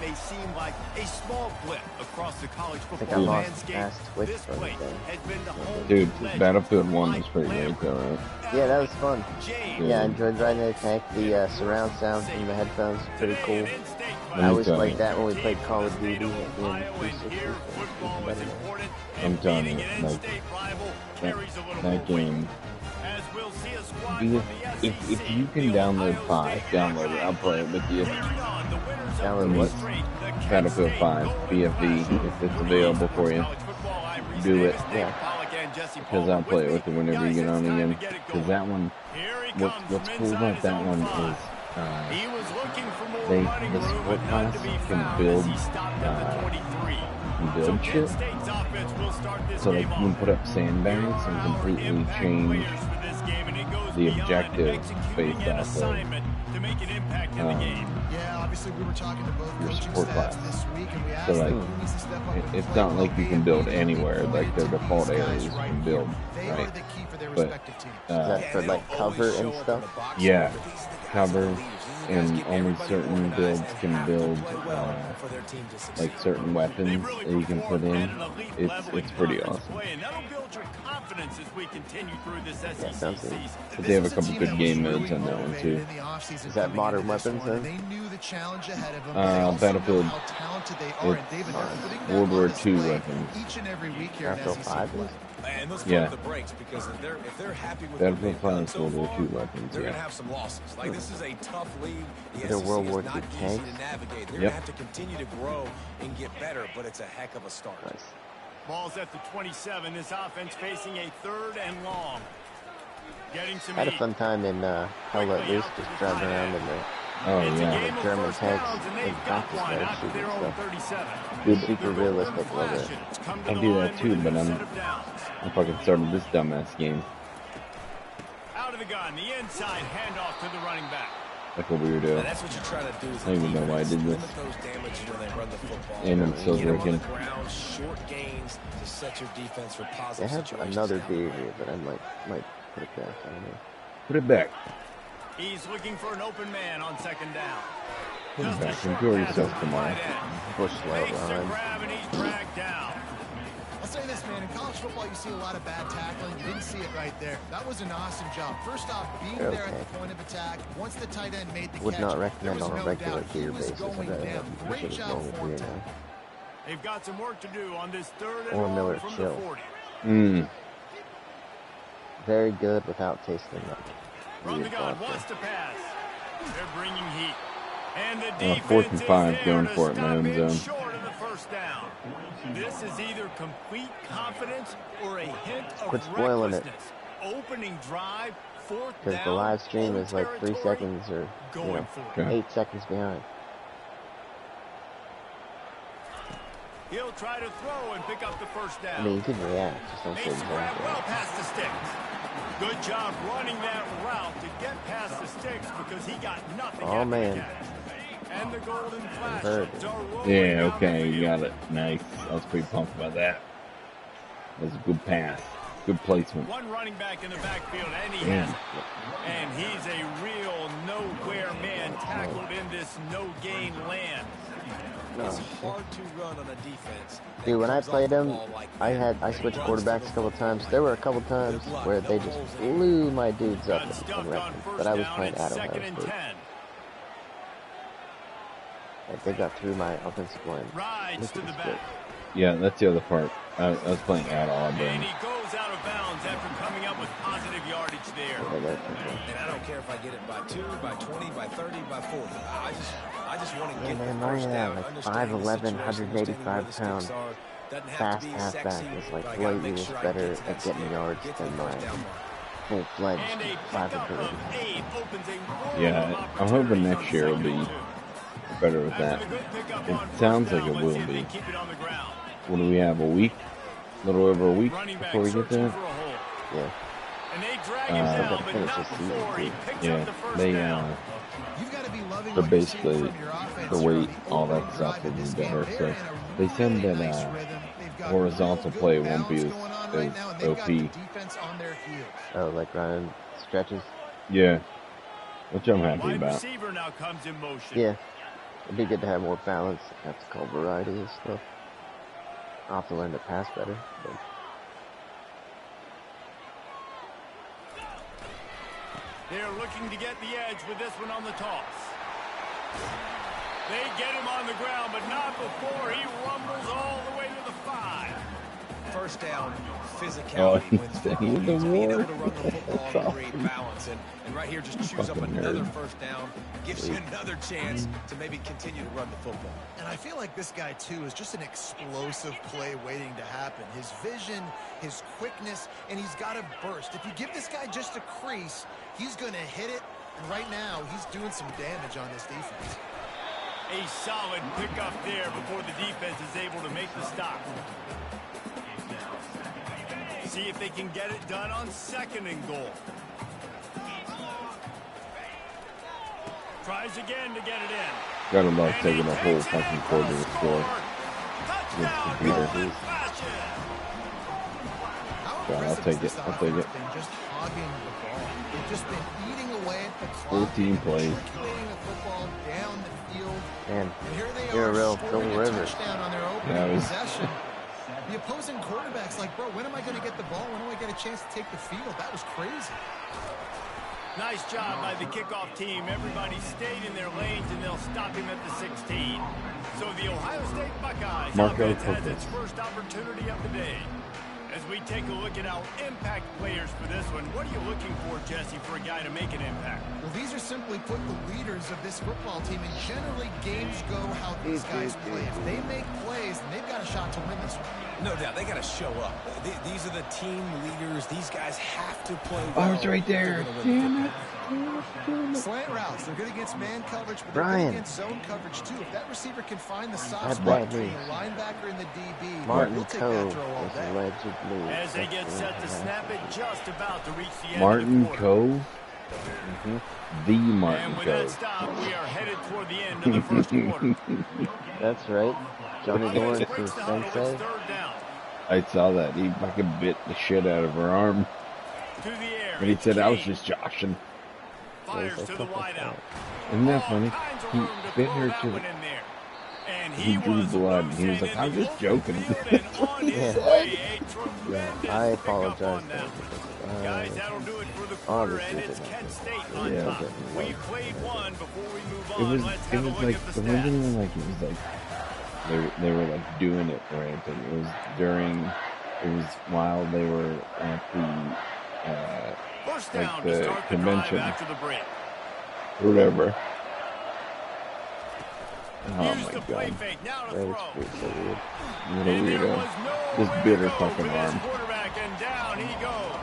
may seem like a small blip across the college I think I football lost landscape, last Twitch this for place everything. has been the home Dude, of legends Battlefield 1 like was pretty great Larry though, right? Yeah, that was fun. James, Yeah, I enjoyed riding the tank. The surround sound from the headphones was pretty cool. Today an in-state I Let me always tell played you. that when we played Call of Duty Toledo, in Ohio, and 360. here football is important, I'm and telling beating you, an like, in-state rival carries a little that more weight. game, As we'll see a squad if, from the if SEC, you can the download Ohio 5, State download it, I'll play it with you. taking on the winners of Download the what? streak, the Kent Battlefield State 5, Golden BFD, Flash. if it's available for you. Do it, because I'll play it with you whenever you get on again. Because that one, what's cool about that one is, the sport class can build shit. So they can put up sandbags and completely change the objective based off of your support class. So like, it's not like you can build anywhere, like their default areas you can build, right? But Is that for like cover and stuff? yeah, cover, and only certain builds can build like certain weapons that you can put in. It's pretty awesome. That sounds good. But they have a couple good game modes on that one too. Is that Modern Weapons then? Battlefield, it's World War II weapons. Battlefield 5 is? Yeah. If they're happy with Battlefield 5 is World War II weapons, they're yeah. gonna have some losses. Like, this is a tough league. The They're SEC World is War not II easy tanks? to navigate. They're Yep. gonna have to continue to grow and get better, but it's a heck of a start. Nice. Ball's at the 27. This offense facing a 3rd and long. Getting some I had a heat. fun time in Hell Let Loose, just driving around in the Oh It's a yeah. game of German first tanks downs, and in they've got practice one there, out to shooting their own stuff. 37. Dude, Super realistic, love it. I do that too, but I fucking started this dumbass game Out of the gun, the inside handoff to the running back. like a weirdo. And that's what you try to do. I don't even know why I did this. Limit those damages when they run the football. And I'm still Get 'em on drinking. the ground, short gains to set your defense for They positive have situations. another beer here, but I might put it back. I don't know. Put it back. He's looking for an open man on 2nd down. Put it Just a back. short Enjoy pass yourself to the tomorrow. tight end. Bush slow Makes the run. grab and he's dragged down. I'll say this, man. In college football, you see a lot of bad tackling. You didn't see it right there. That was an awesome job. First off, being Okay. there at the point of attack. Once the tight end made the Would catch, not there recommend was on a no regular doubt he beer was basis. I'd going rather down. have Great a job normal for beer him. now. They've got some work to do on this 3rd and Or long Miller from Chill. the 40. Mmm. Very good without tasting like From the weird gun, vodka. wants to pass. They're bringing heat. And the 4th and defense 5, is there going to for it in my stop own it zone. short of the 1st down. This is either complete confidence or a hint of Quit spoiling it. recklessness. Opening drive, 4th Because down. the live stream home is like 3 territory, seconds or, Going for it. 8 seconds behind. He'll try to throw and pick up the 1st down. I mean, you can react, just don't say Makes the grab well exactly. past the sticks. Good job running that route to get past the sticks because he got nothing. Oh, after the man. catch. And the golden flash. Heard. Yeah, okay, you got it. Nice. I was pretty pumped about that. That was a good pass. Good placement. One running back in the backfield, and he Damn. has it. And he's a real nowhere man tackled in this no-gain land. It's hard to run on a defense. that Dude, when I comes off played the him, ball like I that. switched quarterbacks a couple times. There were a couple times where they just blew my dudes up Got in stuffed on reference, first but I was down. playing It's at Ohio 2nd and State. 10. Like, they got through my offensive line. Rides Look to at the this back. Yeah, that's the other part. I was playing at And Auburn. he goes out of bounds after coming up with positive yardage there. Yeah, that's okay. And I don't care if I get it by 2, by 20, by 30, by 40. I just want to Yeah, get man, the my, first down. like, Understanding the 5'11", situation, understanding where the 185 sticks are. Doesn't have fast to be halfback sexy, is like but I gotta lately make is sure I better get to that at getting stick, yards get to than the my first down mark. full-fledged And a 5 pickup ability. of 8 opens a world Yeah, of I'm hoping opportunities next on year will 2nd be and 2. better with After that. the good pickup It on first sounds like down, it let's will see if they be. keep it on the ground. What do we have, a week? A little over a week Running back before we get searching there? for a hole. Yeah. And they drag him Uh, down, Gotta but finish not this season, before he too. picks up Yeah, the first they, down. You've got to be loving so what you're seeing basically, from your offense the from weight, the all that opening stuff drive will of be this game. better. They're So in a they said really that nice rhythm. They've got horizontal good play won't balance be going on right now, and as they've got the OP. defense on their heels. Oh, like running stretches? Yeah, which I'm happy Wide about. receiver now comes in motion. Yeah. It'd be good to have more balance. That's called variety and stuff. I'll have to learn to pass better. But they're looking to get the edge with this one on the toss. They get him on the ground, but not before he rumbles all the way to the 5. First down, physicality wins football. Being able to run the football and create balance. And right here, just choose up another first down. Gives you another chance to maybe continue to run the football. And I feel like this guy, too, is just an explosive play waiting to happen. His vision, his quickness, and he's got a burst. If you give this guy just a crease, he's going to hit it. And right now, he's doing some damage on this defense. A solid pickup there before the defense is able to make the stop. See if they can get it done on 2nd and goal. Tries again to get it in. Gotta love taking a whole fucking quarter to score. Touchdown, Peter. How I'll take it. I'll take it. Been just hogging the ball. They've just been eating away at the clock. 14 plays. Circulating the football down the field. man, And here they you're are a real scoring Phil a Rivers. touchdown on their opening Yeah, it was- possession. The opposing quarterback's like, bro, when am I going to get the ball? When do I get a chance to take the field? That was crazy. Nice job by the kickoff team. Everybody stayed in their lanes, and they'll stop him at the 16. So the Ohio State Buckeyes Marco offense has Cooper. its first opportunity of the day. As we take a look at our impact players for this one, what are you looking for, Jesse, for a guy to make an impact? Well, these are simply put the leaders of this football team, and generally games go how these guys play. If they make plays, then they've got a shot to win this one. No doubt, they got to show up. These are the team leaders. These guys have to play Oh, well. it's right there. Damn it. Slant routes, they're good against man coverage, but Brian. they're good against zone coverage too. If that receiver can find the soft That's spot bad between news. the linebacker and the DB, Martin we'll take Cove that throw all is day. allegedly. As they get set to snap it, just about to reach the end Martin of the quarter. Cove. The Martin And with that Cove. stop, we are headed toward the end of the first quarter. That's right. Johnny Lawrence is Breaks the huddle, it's sensei. 3rd down. I saw that. He fucking bit the shit out of her arm. To the air. And he it's said, I was King. just joshing. Fires to the wideout. Isn't that All funny? kinds of He room to bit throw her that to one the... in there. And He drew was blood, and he was loose like, and I'm in the just joking. open field and on his Yeah. way. A tremendous I pickup apologize on for that that. one. Guys, that'll do it for the quarter, and it's Kent State on Yeah, top. but- We played one before we move It on. was, Let's it have a was look like, at the the stats. one like, it was like, they were like doing it right. And it was during, it was while they were at the, First like down the to start the convention. drive after the break. whatever. Oh Use my the play god. fake. Now to That throw. is so weird. What a And there weirdo. was nowhere This to bitter go fucking for this arm. quarterback, and down he goes.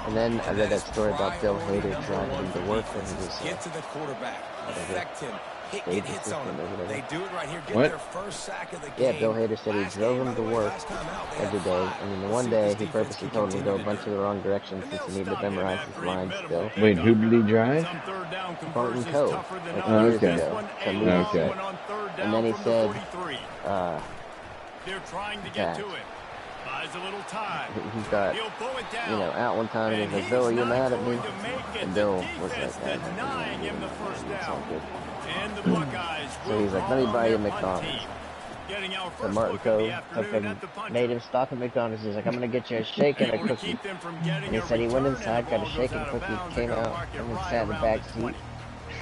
And then I read that story about Bill Hader driving him to work when he was Get to the quarterback, affect him, get hits on him. They do it right here. Get What? their first sack of the Yeah, game. Bill Hader said he Last drove game, him by to the way, work last time out, they every had day, 5. and then the Let's one see day what he this defense purposely can told him to go a continue bunch to of do. the wrong directions since he needed to memorize his lines still. Wait, who did he drive? Some third down Barton conversions Cove, tougher than like others. years This ago. one, a Some long Okay. one on third down And then he from said, the 43. They're trying to get that. to it. Buys a little time. He got, He'll pull it down. you know, out one time and And he was like, he's Bill, are you not mad at me? going to make it. And The Bill was defense like, "Yeah, denying him the first it's all down. good." And the Buckeyes So will he's like, call let me on buy you their punt McDonald's. team. Getting our So first Martin look at the Cove took afternoon him, at the punt made team. him stop at McDonald's. He's like, I'm going to get you a shake and a Able to cookie. keep them from getting And he a said he went return, inside, and the got a ball shake goes and out of cookie, bounds. came They're gonna out, mark it and then right sat in the around back the seat. 20.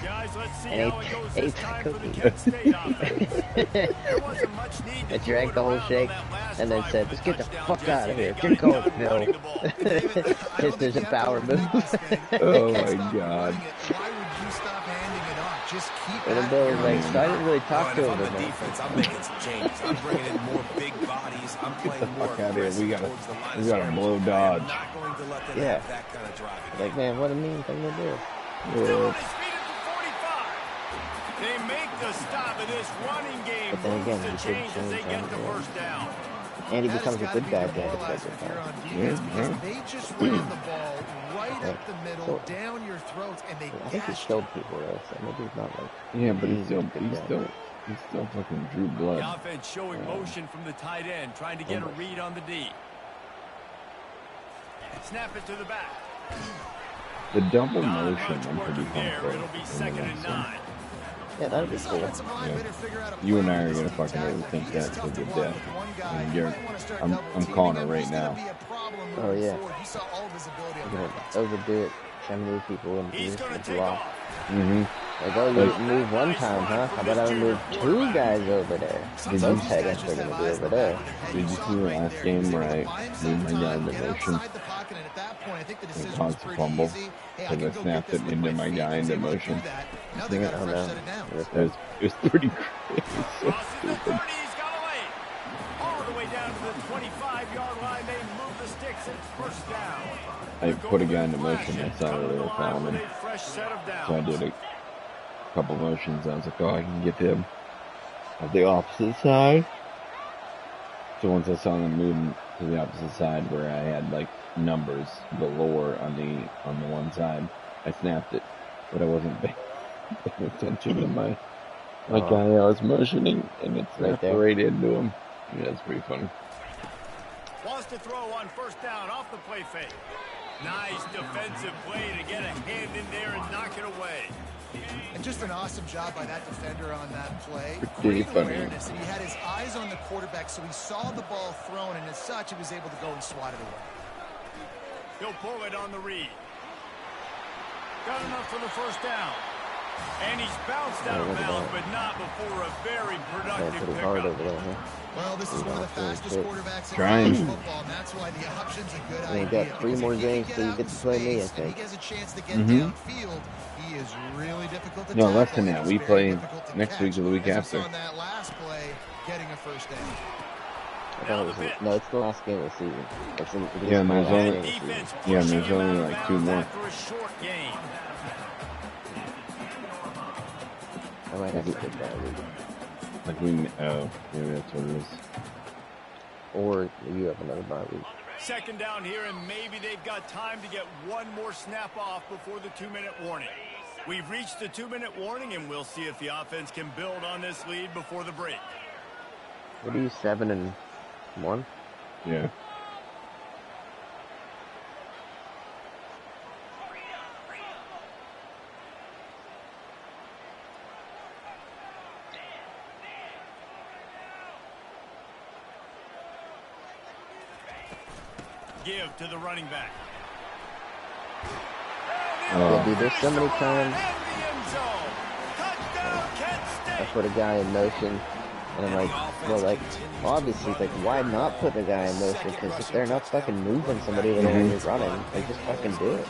Guys, let's see And how it goes ate this the time for the cookie. Kent State offense. There wasn't much need to I throw drank it the whole around on shake that last and then drive said, for let's the get the touchdown, fuck out Jesse. of They here. got Get it going, done Bill. running the ball. If there's a power move. Oh my god. Why would you stop handing it off? Just keep And then at Bill it. was like, so I didn't really talk And to if him. I'm the But defense, I'm making some changes. I'm bringing in more big bodies. I'm playing more Fuck outta here. aggressive We gotta- towards the line we of gotta scrimmage. blow I am Dodge. not going to let them Yeah. have that kind of drive. like, man, what a mean thing to do. Still on his feet at the 45. They make the stop of this running game. But then again, Moves he to did change as they change get on the it. first down. And he That has becomes a gotta good be guy at the end of demoralizing the if you're on Yeah, defense because yeah. they just ran the ball right Yeah. up the middle, So- down your throats, and they I think he gashed killed people though, so maybe he's not like. Yeah, but he's a good guy. he still fucking drew The blood. offense showing motion from the tight end, trying to get a read on the D. Snap it to the back. The double Not motion, much I'm pretty working there. pumped It'll be with. second and 9. Yeah, that'd be cool. Yeah. You and I are gonna fucking overthink that to the death. And I'm calling it right now. Oh yeah. You're gonna overdo it. 70 people in here to block. Like, oh, you move one time, huh? How about I move 2 guys over there? Those tight ends are gonna be over there. Did you see the last game where I moved my guy into motion and caused a fumble because I snapped it into my guy into motion? Oh no. It was pretty great. It was so stupid. All the way down to the 25-yard line. They move the sticks. It's first down. I put a guy into motion. I saw that they were fouling him. So I did a couple motions. I was like, oh, I can get him at the opposite side. So once I saw them moving to the opposite side where I had like numbers galore on the one side, I snapped it. But I wasn't paying attention to my guy I was motioning, and it snapped right into him. Yeah, it's pretty funny. Wants to throw on first down off the play fake. Nice defensive play to get a hand in there and knock it away. And just an awesome job by that defender on that play. Pretty Great funny. awareness, and he had his eyes on the quarterback, so he saw the ball thrown, and as such, he was able to go and swat it away. He'll pull it on the read. Got enough for the first down. And he's bounced out of bounds, but not before a very productive pickup. Well, this is one of the fastest quarterbacks in football, and that's why the option's a good idea. You got 3 more games till you get to play me, I think. He has a chance to get downfield. He is really difficult to No, tackle. less than that. We play next week or the week As we after. saw on that last play, getting a first down. No, it's the last game of the season. Yeah, and there's only like 2 more. I might have to take that week. Like maybe that's what it is. Or you have another bye week. Second down here, and maybe they've got time to get one more snap off before the 2-minute warning. We've reached the 2-minute warning, and we'll see if the offense can build on this lead before the break. What are you, 7-1? Yeah. Give to the running back. Yeah, dude, there's so many times I put a guy in motion, and I'm like, well, obviously, why not put a guy in motion? Because if they're not fucking moving somebody when they're running, they just fucking do it.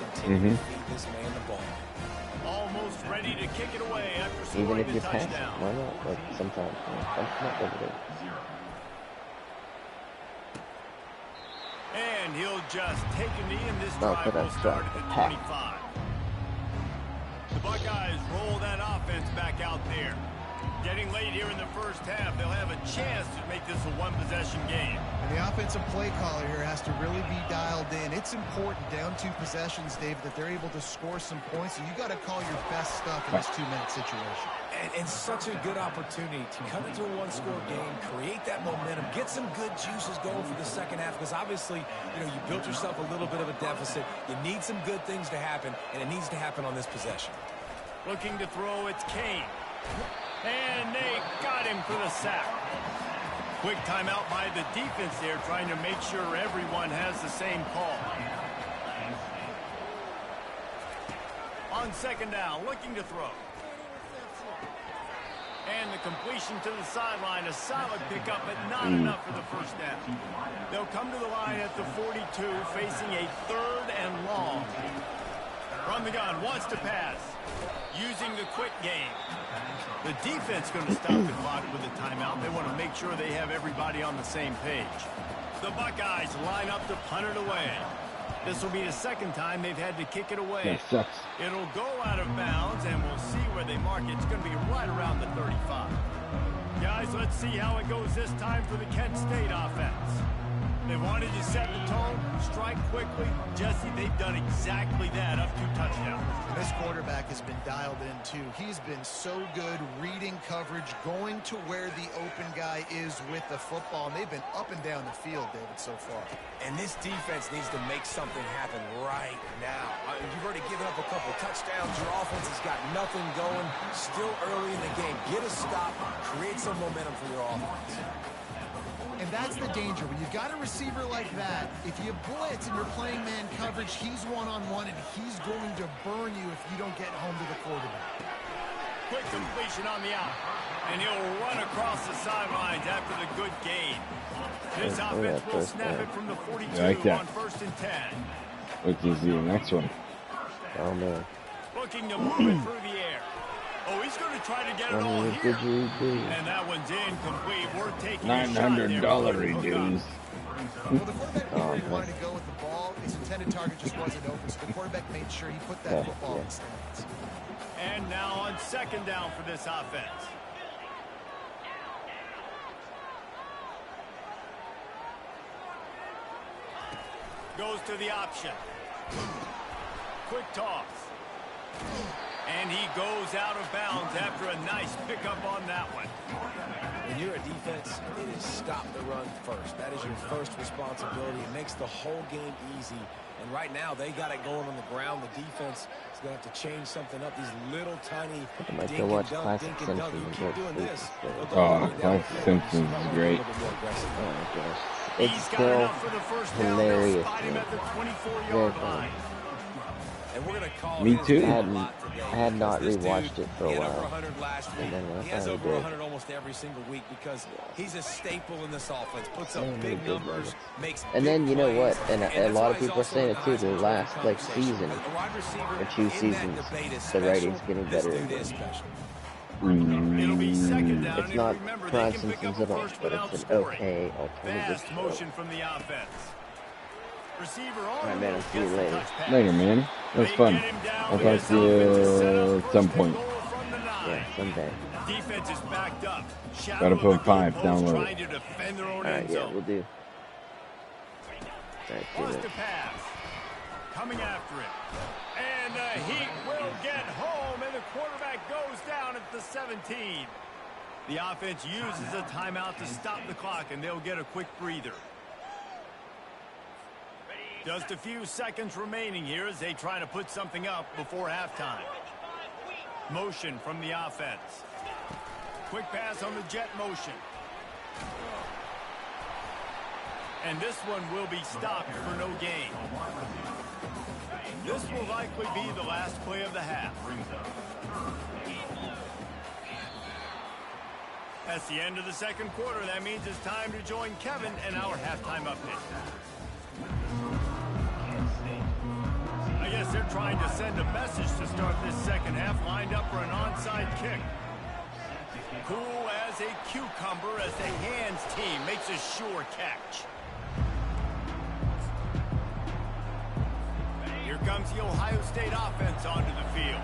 Almost ready to kick it away after Even scoring if the you pass, touchdown. why not? Sometimes, not every day. And he'll just take a knee, and this drive but will that's start at the pack. 25. The Buckeyes roll that offense back out there. Getting late here in the first half, they'll have a chance to make this a one-possession game. And the offensive play caller here has to really be dialed in. It's important down 2 possessions, Dave, that they're able to score some points. So you got to call your best stuff in this 2-minute situation. And such a good opportunity to come into a one-score game, create that momentum, get some good juices going for the second half, because obviously, you built yourself a little bit of a deficit. You need some good things to happen, and it needs to happen on this possession. Looking to throw, it's Kane. And they got him for the sack. Quick timeout by the defense there, trying to make sure everyone has the same call. On second down, looking to throw. And the completion to the sideline, a solid pickup, but not enough for the first down. They'll come to the line at the 42, facing a 3rd and long. From the gun, wants to pass. Using the quick game. The defense going to stop the clock with a timeout. They want to make sure they have everybody on the same page. The Buckeyes line up to punt it away. This will be the second time they've had to kick it away. That sucks. It'll go out of bounds, and we'll see where they mark it. It's going to be right around the 35. Guys, let's see how it goes this time for the Kent State offense. They wanted to set the tone, strike quickly. Jesse, they've done exactly that, up 2 touchdowns. And this quarterback has been dialed in, too. He's been so good reading coverage, going to where the open guy is with the football. And they've been up and down the field, David, so far. And this defense needs to make something happen right now. You've already given up a couple touchdowns. Your offense has got nothing going. Still early in the game. Get a stop. Create some momentum for your offense. And that's the danger. When you've got a receiver like that, if you blitz and you're playing man coverage, he's one-on-one, and he's going to burn you if you don't get home to the quarterback. Quick completion on the out. And he'll run across the sidelines after the good gain. This offense will snap it from the 42 on 1st and 10. Which is the next one. Oh, man. Looking to move it through the air. Oh, he's going to try to get it all here. And that one's incomplete. We're taking $900 reduce. Well, the quarterback knew where he wanted to go with the ball. His intended target just wasn't open, so the quarterback made sure he put that football in the stands. And now on 2nd down for this offense. Goes to the option. Quick toss. And he goes out of bounds after a nice pickup on that one. When you're a defense, it is stop the run first. That is your first responsibility. It makes the whole game easy. And right now, they got it going on the ground. The defense is going to have to change something up. These little tiny dink and dunk, dink and dunk. You keep doing this. Oh, Classic Simpsons is great. Oh, my gosh. It's still hilarious. Very funny. And we're gonna call Me too. I had not rewatched it for a while. And then he has over 100 almost every single week because he's a staple in this offense. Puts up big numbers, makes. And then you know what? And a lot of people are saying it too. The last season or 2 seasons, the writing's getting better. It's not Prime Simpsons at all, but it's an okay alternative show. Motion from the offense. Receiver on. Alright, man, I'll see you later. Later, man. That was fun. I'll talk to you at some point. Yeah, someday. Defense is backed up. Gotta put 5, download it. Alright, yeah, we'll do. Wants to pass. Coming after it. And the Heat will get home, and the quarterback goes down at the 17. The offense uses a timeout to stop the clock, and they'll get a quick breather. Just a few seconds remaining here as they try to put something up before halftime. Motion from the offense. Quick pass on the jet motion. And this one will be stopped for no gain. This will likely be the last play of the half. That's the end of the 2nd quarter. That means it's time to join Kevin and our halftime update. I guess they're trying to send a message to start this 2nd half, lined up for an onside kick. Cool as a cucumber as the hands team makes a sure catch. Here comes the Ohio State offense onto the field.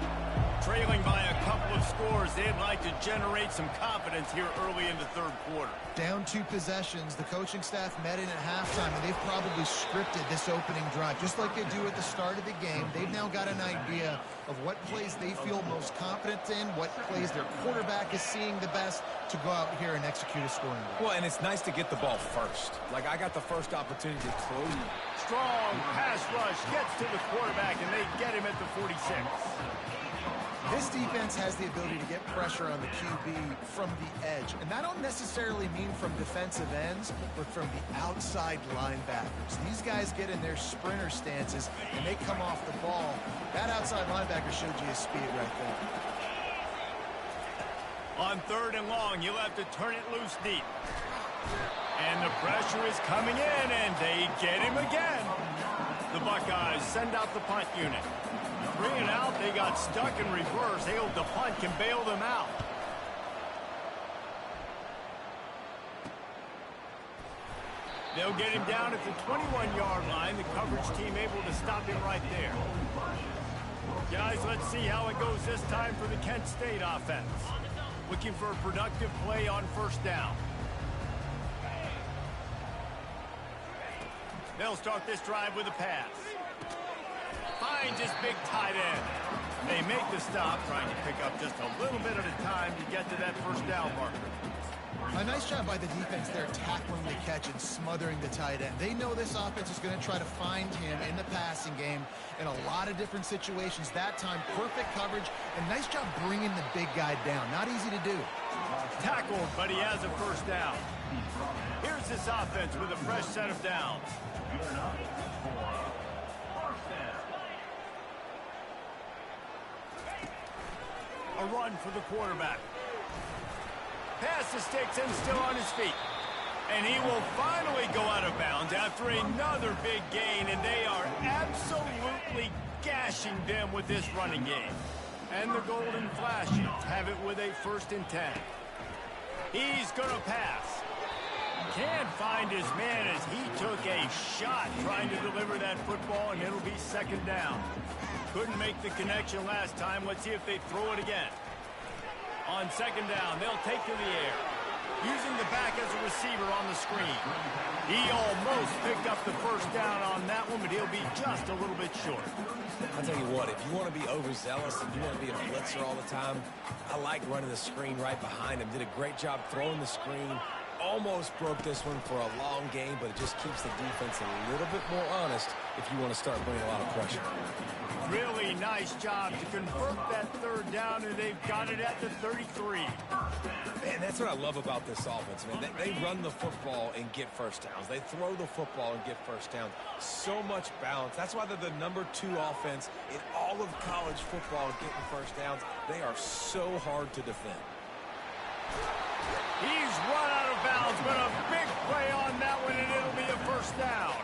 Trailing by a couple of scores, they'd like to generate some confidence here early in the 3rd quarter. Down 2 possessions, the coaching staff met in at halftime, and they've probably scripted this opening drive. Just like they do at the start of the game, they've now got an idea of what plays they feel most confident in, what plays their quarterback is seeing the best to go out here and execute a scoring drive. Well, and it's nice to get the ball first. Like, I got the first opportunity to close. Strong pass rush gets to the quarterback, and they get him at the 46. This defense has the ability to get pressure on the QB from the edge. And that don't necessarily mean from defensive ends, but from the outside linebackers. These guys get in their sprinter stances, and they come off the ball. That outside linebacker showed you his speed right there. On 3rd and long, you'll have to turn it loose deep. And the pressure is coming in, and they get him again. The Buckeyes send out the punt unit. 3 and out, they got stuck in reverse. They hope the punt can bail them out. They'll get him down at the 21-yard line. The coverage team able to stop him right there. Guys, let's see how it goes this time for the Kent State offense. Looking for a productive play on 1st down. They'll start this drive with a pass. Finds his big tight end. They make the stop, trying to pick up just a little bit at a time to get to that first down marker. A nice job by the defense there, tackling the catch and smothering the tight end. They know this offense is going to try to find him in the passing game in a lot of different situations. That time, perfect coverage, and nice job bringing the big guy down. Not easy to do. Tackled, but he has a first down. Here's this offense with a fresh set of downs. A run for the quarterback. Pass to Sticks still on his feet. And he will finally go out of bounds after another big gain, and they are absolutely gashing them with this running game. And the Golden Flashes have it with a 1st and 10. He's going to pass. Can't find his man as he took a shot trying to deliver that football, and it'll be 2nd down. Couldn't make the connection last time. Let's see if they throw it again. On 2nd down, they'll take to the air. Using the back as a receiver on the screen. He almost picked up the first down on that one, but he'll be just a little bit short. I'll tell you what, if you want to be overzealous and you want to be a blitzer all the time, I like running the screen right behind him. Did a great job throwing the screen. Almost broke this one for a long game, but it just keeps the defense a little bit more honest if you want to start bringing a lot of pressure. Really nice job to convert that 3rd down, and they've got it at the 33. Man, that's what I love about this offense, man. They run the football and get first downs. They throw the football and get first downs. So much balance. That's why they're the #2 offense in all of college football getting first downs. They are so hard to defend. He's run out of bounds, but a big play on that one, and it'll be a 1st down.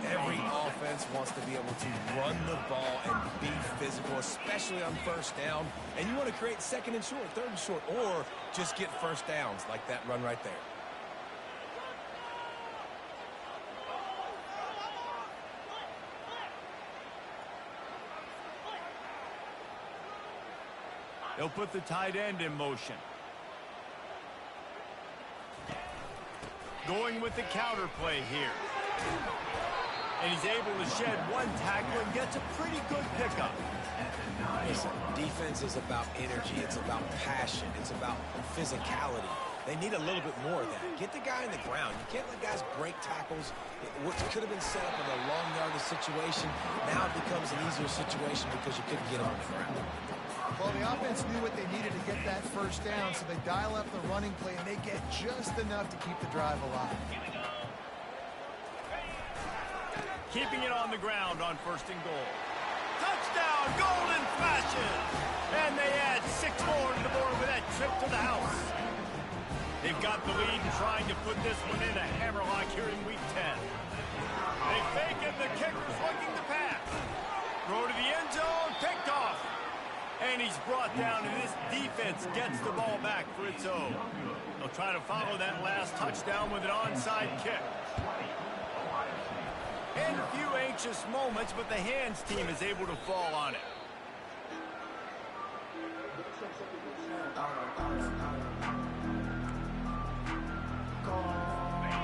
Every offense wants to be able to run the ball and be physical, especially on 1st down. And you want to create 2nd and short, 3rd and short, or just get first downs like that run right there. They'll put the tight end in motion. Going with the counter play here. And he's able to shed one tackle and gets a pretty good pickup. Listen, defense is about energy. It's about passion. It's about physicality. They need a little bit more of that. Get the guy in the ground. You can't let guys break tackles. What could have been set up in a long yardage situation, now it becomes an easier situation because you couldn't get him on the ground. Well, the offense knew what they needed to get that first down, so they dial up the running play, and they get just enough to keep the drive alive. Keeping it on the ground on 1st and goal. Touchdown, Golden Flashes! And they add 6 more to the board with that trip to the house. They've got the lead and trying to put this one in a hammerlock here in Week 10. They fake it, the kicker's looking to pass. Throw to the end zone, picked off. And he's brought down, and this defense gets the ball back for its own. They'll try to follow that last touchdown with an onside kick. And a few anxious moments, but the hands team is able to fall on it.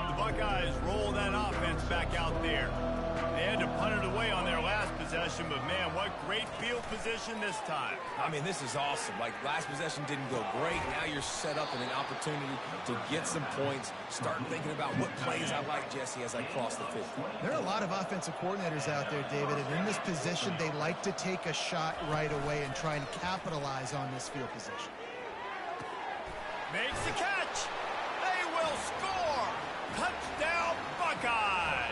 The Buckeyes roll that offense back out there. They had to punt it away on their last possession, but man, what great field position this time. I mean, this is awesome. Like, last possession didn't go great. Now you're set up in an opportunity to get some points. Start thinking about what plays I like, Jesse, as I cross the 50. There are a lot of offensive coordinators out there, David, and in this position, they like to take a shot right away and try and capitalize on this field position. Makes the catch. They will score. Touchdown, Buckeyes.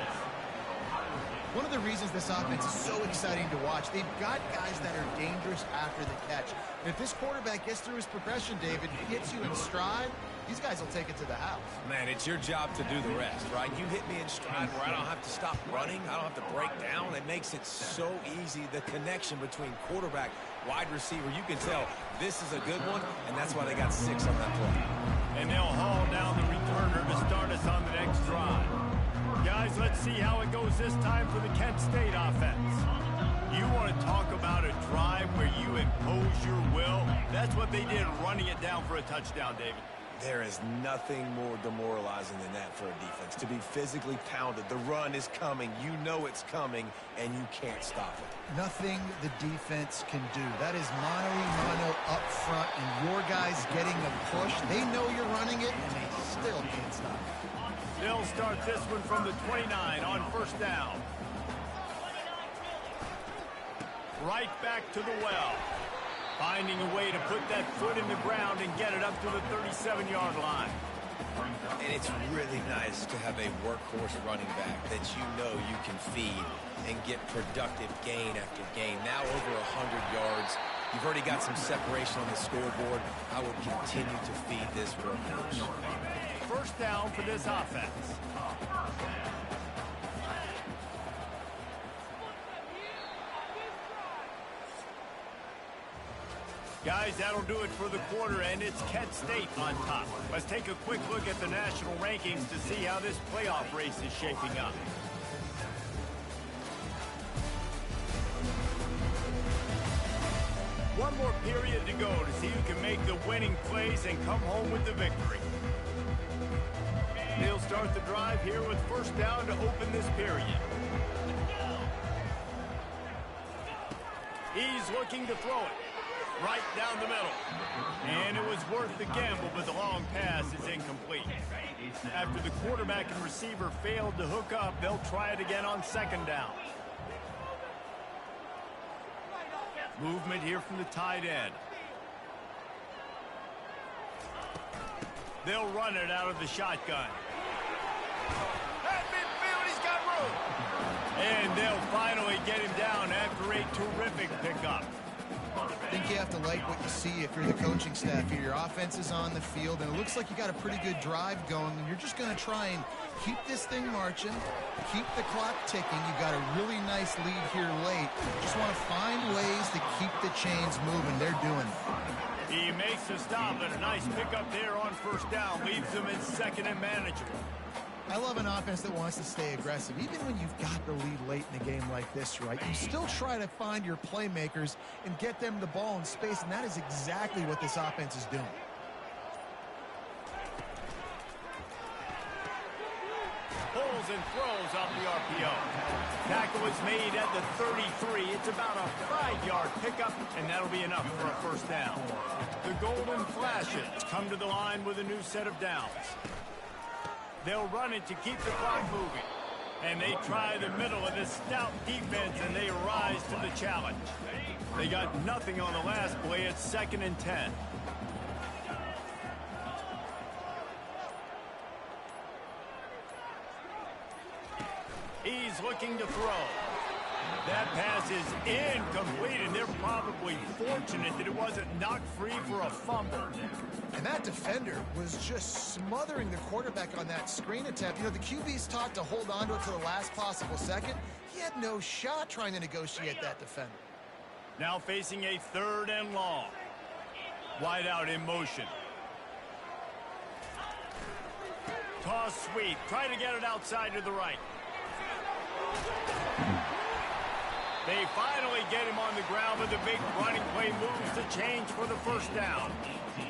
One of the reasons this offense is so exciting to watch, they've got guys that are dangerous after the catch. And if this quarterback gets through his progression, David, gets you in stride, these guys will take it to the house. Man, it's your job to do the rest, right? You hit me in stride where I don't have to stop running. I don't have to break down. It makes it so easy, the connection between quarterback, wide receiver. You can tell this is a good one, and that's why they got 6 on that play. And they'll haul down the returner to start us on the next drive. Guys, let's see how it goes this time for the Kent State offense. You want to talk about a drive where you impose your will? That's what they did running it down for a touchdown, David. There is nothing more demoralizing than that for a defense, to be physically pounded. The run is coming. You know it's coming, and you can't stop it. Nothing the defense can do. That is mano-a-mano up front, and your guys getting the push. They know you're running it, and they still can't stop it. They'll start this one from the 29 on first down. Right back to the well. Finding a way to put that foot in the ground and get it up to the 37-yard line. And it's really nice to have a workhorse running back that you know you can feed and get productive gain after gain. Now over 100 yards. You've already got some separation on the scoreboard. I would continue to feed this workhorse. First down for this offense. Guys, that'll do it for the quarter, and it's Kent State on top. Let's take a quick look at the national rankings to see how this playoff race is shaping up. One more period to go to see who can make the winning plays and come home with the victory. They'll start the drive here with first down to open this period. He's looking to throw it. Right down the middle. And it was worth the gamble, but the long pass is incomplete. After the quarterback and receiver failed to hook up, they'll try it again on second down. Movement here from the tight end. They'll run it out of the shotgun. At midfield, he's got room. And they'll finally get him down after a terrific pickup. I think you have to like what you see if you're the coaching staff here. Your offense is on the field, and it looks like you got a pretty good drive going, and you're just going to try and keep this thing marching, keep the clock ticking. You've got a really nice lead here late. Just want to find ways to keep the chains moving. They're doing it. He makes a stop, and a nice pickup there on first down. Leaves them in second and manageable. I love an offense that wants to stay aggressive. Even when you've got the lead late in a game like this, right, you still try to find your playmakers and get them the ball in space, and that is exactly what this offense is doing. Pulls and throws off the RPO. Tackle is made at the 33. It's about a 5-yard pickup, and that'll be enough for a first down. The Golden Flashes come to the line with a new set of downs. They'll run it to keep the clock moving. And they try the middle of this stout defense, and they rise to the challenge. They got nothing on the last play. It's second and 10. He's looking to throw. That pass is incomplete, and they're probably fortunate that it wasn't knocked free for a fumble. And that defender was just smothering the quarterback on that screen attempt. You know, the QB's taught to hold on to it to the last possible second. He had no shot trying to negotiate that defender. Now facing a third and long. Wide out in motion. Toss sweep. Try to get it outside to the right. They finally get him on the ground, but the big running play moves the change for the first down.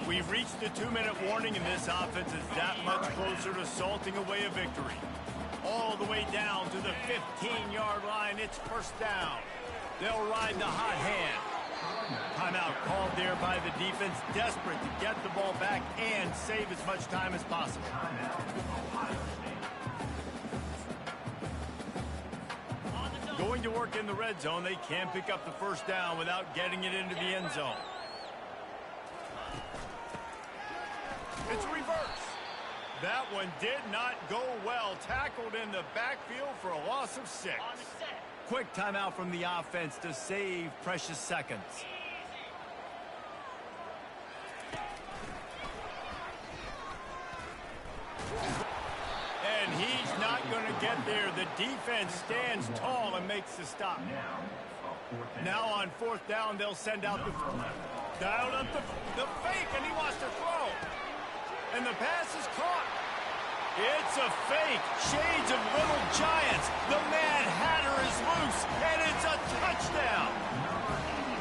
We've reached the 2-minute warning, and this offense is that much closer to salting away a victory. All the way down to the 15-yard line. It's first down. They'll ride the hot hand. Timeout called there by the defense, desperate to get the ball back and save as much time as possible. Going to work in the red zone, they can't pick up the first down without getting it into the end zone. It's reverse. That one did not go well. Tackled in the backfield for a loss of 6. Quick timeout from the offense to save precious seconds. And he's not going to get there. The defense stands tall and makes the stop. Now on fourth down, they'll send out the dialed up the fake, and he wants to throw. And the pass is caught. It's a fake. Shades of Little Giants. The Mad Hatter is loose, and it's a touchdown.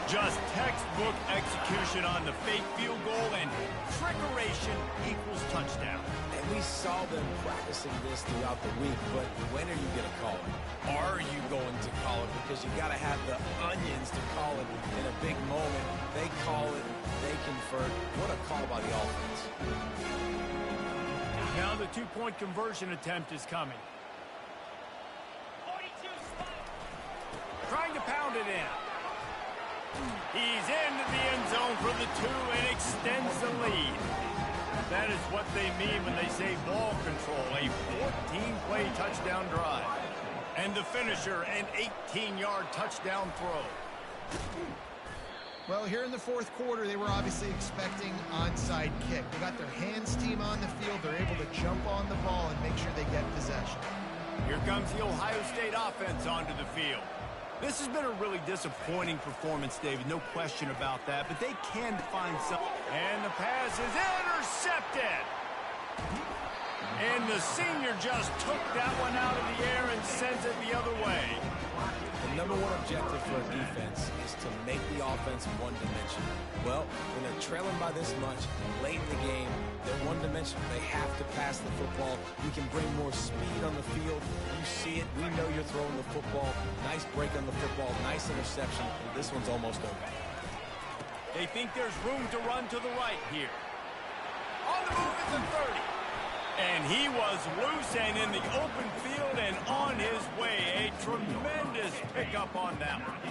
Just textbook execution on the fake field goal, and trickeration equals touchdown. And we saw them practicing this throughout the week, but when are you going to call it? Are you going to call it? Because you got to have the onions to call it in a big moment. They call it, they convert. What a call by the offense. Now the two-point conversion attempt is coming. Trying to pound it in. He's into the end zone for the 2 and extends the lead. That is what they mean when they say ball control, a 14-play touchdown drive. And the finisher, an 18-yard touchdown throw. Well, here in the fourth quarter, they were obviously expecting onside kick. They got their hands team on the field. They're able to jump on the ball and make sure they get possession. Here comes the Ohio State offense onto the field. This has been a really disappointing performance, David. No question about that, but they can find something. And the pass is intercepted. And the senior just took that one out of the air and sends it the other way. The number one objective for a defense is to make the offense one-dimensional. Well, when they're trailing by this much, late in the game, they're one-dimensional. They have to pass the football. You can bring more speed on the field. You see it. We know you're throwing the football. Nice break on the football. Nice interception. And this one's almost over. They think there's room to run to the right here. On the move is the 30. And he was loose and in the open field and on his way. A tremendous pickup on that one.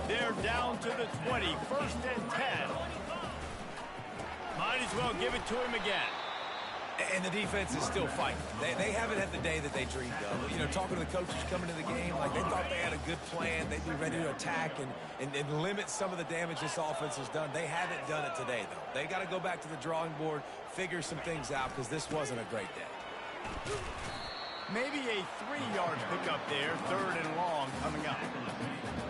They're down to the 20, 1st and 10. Might as well give it to him again. And the defense is still fighting. They haven't had the day that they dreamed of. You know, talking to the coaches coming into the game, like they thought they had a good plan. They'd be ready to attack and limit some of the damage this offense has done. They haven't done it today, though. They got to go back to the drawing board, figure some things out, because this wasn't a great day. Maybe a 3-yard pickup there, 3rd and long coming up.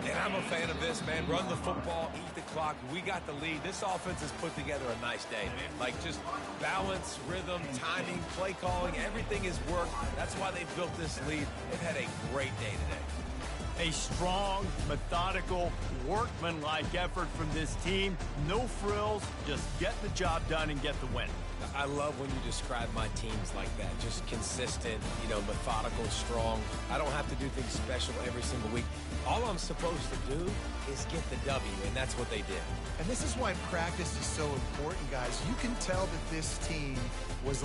And I'm a fan of this, man. Run the football, eat the clock. We got the lead. This offense has put together a nice day, man. Like just balance, rhythm, timing, play calling, everything has worked. That's why they built this lead. They've had a great day today. A strong, methodical, workmanlike effort from this team. No frills, just get the job done and get the win. I love when you describe my teams like that. Just consistent, you know, methodical, strong. I don't have to do things special every single week. All I'm supposed to do is get the W, and that's what they did. And this is why practice is so important, guys. You can tell that this team was